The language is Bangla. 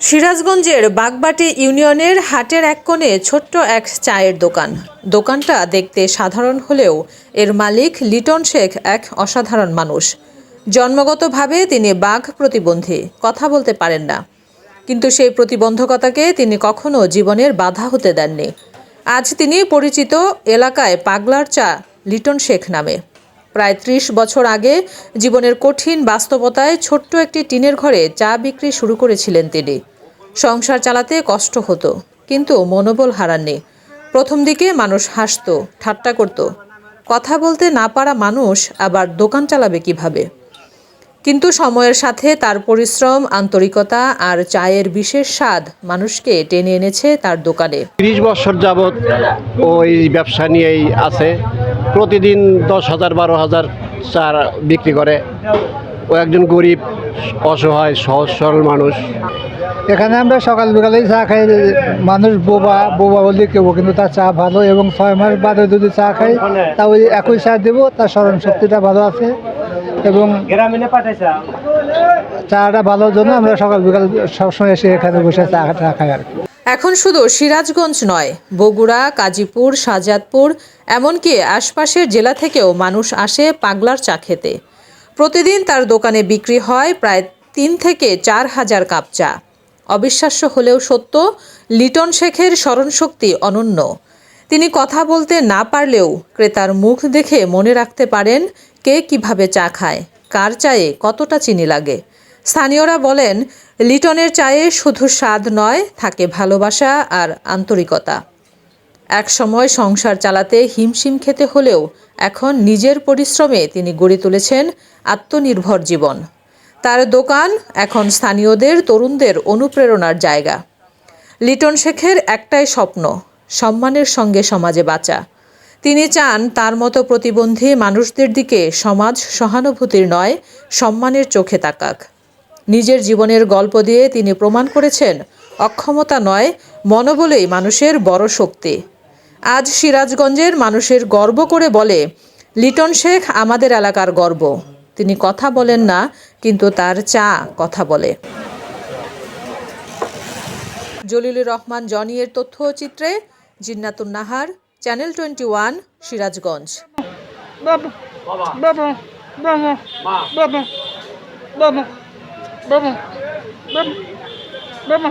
সিরাজগঞ্জের বাগবাটি ইউনিয়নের হাটের এক কোণে ছোট্ট এক চায়ের দোকান। দোকানটা দেখতে সাধারণ হলেও এর মালিক লিটন শেখ এক অসাধারণ মানুষ। জন্মগতভাবে তিনি বাঘ প্রতিবন্ধী, কথা বলতে পারেন না, কিন্তু সেই প্রতিবন্ধকতাকে তিনি কখনো জীবনের বাধা হতে দেননি। আজ তিনি পরিচিত এলাকায় পাগলার চা লিটন শেখ নামে। প্রায় ৩০ বছর আগে জীবনের কঠিন বাস্তবতায় ছোট্ট একটি টিনের ঘরে চা বিক্রি শুরু করেছিলেন তিনি। সংসার চালাতে কষ্ট হতো, কিন্তু মনোবল হারাননি। প্রথম দিকে মানুষ হাসত, ঠাট্টা করত, কথা বলতে না পারা মানুষ আবার দোকান চালাবে কিভাবে। কিন্তু সময়ের সাথে তার পরিশ্রম, আন্তরিকতা আর চায়ের বিশেষ স্বাদ মানুষকে টেনে এনেছে তার দোকানে। ৩০ বছর যাবৎ ওই ব্যবসা নিয়েই আছে। প্রতিদিন ১০,০০০ ১২,০০০ চা বিক্রি করে। ও একজন গরিব, অসহায়, সহজ সরল মানুষ। এখানে আমরা সকাল বিকালেই চা খাই। মানুষ বোবা বললে কেউ, কিন্তু তার চা ভালো, এবং ৬ মাস বাদে যদি চা খাই তা ওই একই চা দেবো, তার স্মরণ শক্তিটা ভালো আছে এবং চাটা ভালোর জন্য আমরা সকাল বিকাল সবসময় এসে এখানে বসে চা খাই আর কি। এখন শুধু সিরাজগঞ্জ নয়, বগুড়া, গাজীপুর, শাহজাদপুর, এমনকি আশপাশের জেলা থেকেও মানুষ আসে পাগলার চা খেতে। প্রতিদিন তার দোকানে বিক্রি হয় প্রায় ৩ থেকে ৪ হাজার কাপ চা। অবিশ্বাস্য হলেও সত্য, লিটন শেখের স্মরণশক্তি অনন্য। তিনি কথা বলতে না পারলেও ক্রেতার মুখ দেখে মনে রাখতে পারেন কে কিভাবে চা খায়, কার চায়ে কতটা চিনি লাগে। স্থানীয়রা বলেন, লিটনের চায়ে শুধু স্বাদ নয়, থাকে ভালোবাসা আর আন্তরিকতা। এক সময় সংসার চালাতে হিমশিম খেতে হলেও এখন নিজের পরিশ্রমে তিনি গড়ে তুলেছেন আত্মনির্ভর জীবন। তার দোকান এখন স্থানীয়দের, তরুণদের অনুপ্রেরণার জায়গা। লিটন শেখের একটাই স্বপ্ন, সম্মানের সঙ্গে সমাজে বাঁচা। তিনি চান তার মতো প্রতিবন্ধী মানুষদের দিকে সমাজ সহানুভূতির নয়, সম্মানের চোখে তাকাক। নিজের জীবনের গল্প দিয়ে তিনি প্রমাণ করেছেন, অক্ষমতা নয়, মনোবলেই মানুষের বড় শক্তি। আজ সিরাজগঞ্জের মানুষের গর্ব করে বলে, লিটন শেখ আমাদের এলাকার গর্ব। তিনি কথা বলেন না, কিন্তু তার চা কথা বলে। জলিলুর রহমান জনিয়ের তথ্যচিত্রে জিন্নাতুন নাহার, চ্যানেল 21, সিরাজগঞ্জ। বাবা বাবা বাবা বাবা বাবা বাবা বাবা বাবা